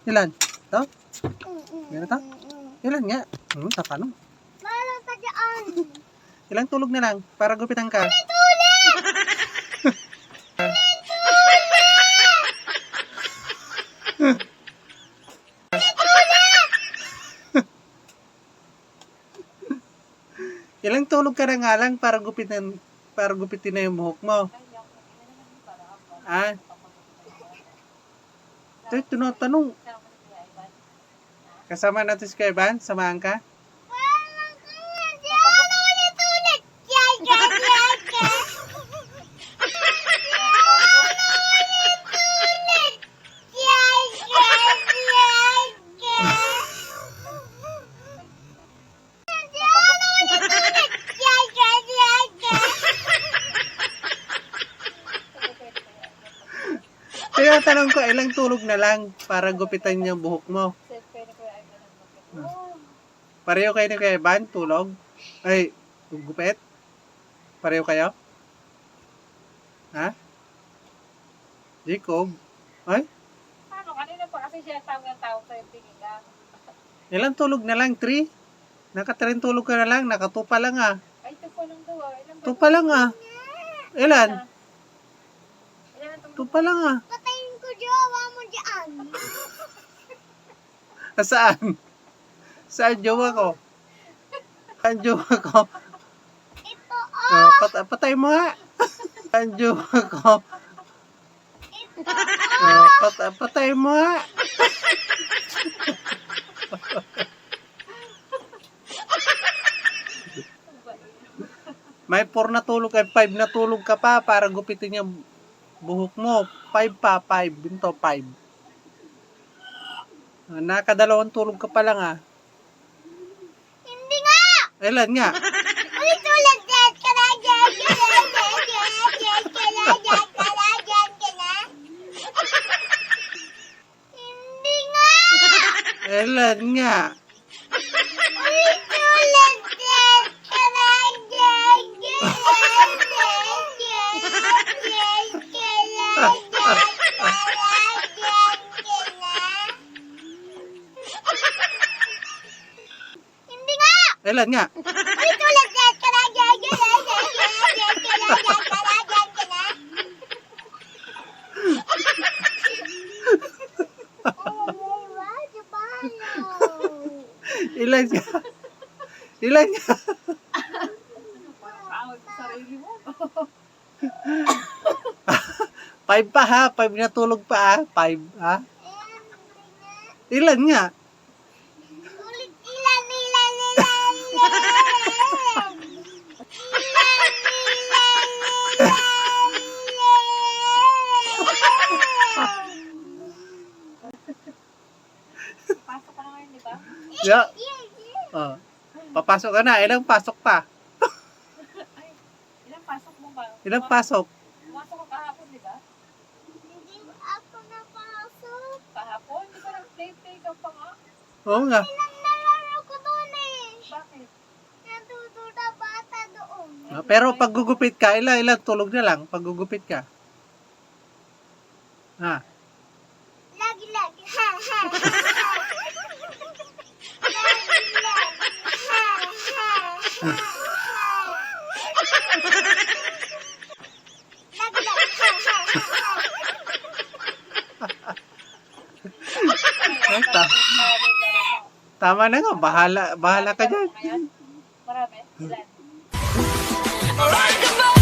Ilan? Ito? Ganito? Ilan nga? Sa tanong. Parang pa dyan. Ilang tulog na lang para gupitan ka? Ilang tulog ka na nga lang para gupitin na yung buhok mo? Ah? Ito, tinatanong. Kasama natin si Kuya Ivan? Samahan ka? Parang ka dyan. Ulit-ulit. Yan, yan, yan, yan. Ulit-ulit. Yan, yan, yan, yan. Ulit-ulit. Yan, yan, yan, yan. Tinatanong ko, ilang tulog na lang para gupitan yung buhok mo? Pareho kayo ni Kuya Ivan, tulog? Ay, gupit? Pareho kayo? Ha? Jacob? Ay? Ano, kanina pa kasi siya tawag ng tawag sa'yo tinigang. Ilang tulog na lang? 3? Naka-3 tulog ka na lang? Naka-2 lang ah. Ay, ito po lang daw. Ilang 2 pa lang ah. Ilan? Ilan ang 2 pa lang ah. Patayin ko jowa mo dyan. Saan? Saan jowa ko? Saan jowa ko? Ito, Patay mo nga. Saan jowa ko? Patay mo nga. May 4 na tulog at 5 na tulog ka pa para gupitin yung buhok mo. 5 pa, 5. Binto, 5. Nakadalawang tulog ka pa lang ah. hindi nga. Ilan nga? Ulit-ulit. Yan, kalajan, kalajan, kalajan, kalajan, kalajan, kalajan. Hindi nga. Ilan nga? Ulit-ulit. Yan, kalajan, kalajan, kalajan, kalajan, kalajan, kalajan. Hindi nga. Ilan nga? Ulit-ulit. Yan, kalajan, kalajan, kalajan, kalajan, kalajan, kalajan. Ilan nga? Ilan nga? tawag sa sarili mo? 5 pa ha? 5 na tulog pa ha? 5 ha? Ilan nga? Ulit ilan. Pasok ka na ngayon, di ba? Yeah. Oh. Papasok ka na. Ilang pasok pa? Ay, ilang pasok mo ba? Ilang pasok? Pumasok ka kahapon, di ba? Hindi ako napasok. Kahapon? Di ba nag-play ka pa nga? Oo nga. Nalaro ko doon eh. Bakit? Natututa bata doon. Pero pag gugupit ka, ilang tulog na lang pag gugupit ka? Ha? Lagi. Ha, ha, ha. Lagi. Ha, ha, ha. Lagi. Ha, ha, ha. Ay, tama na nga. Bahala ka dyan. Marami? Ilan? Alright, come on!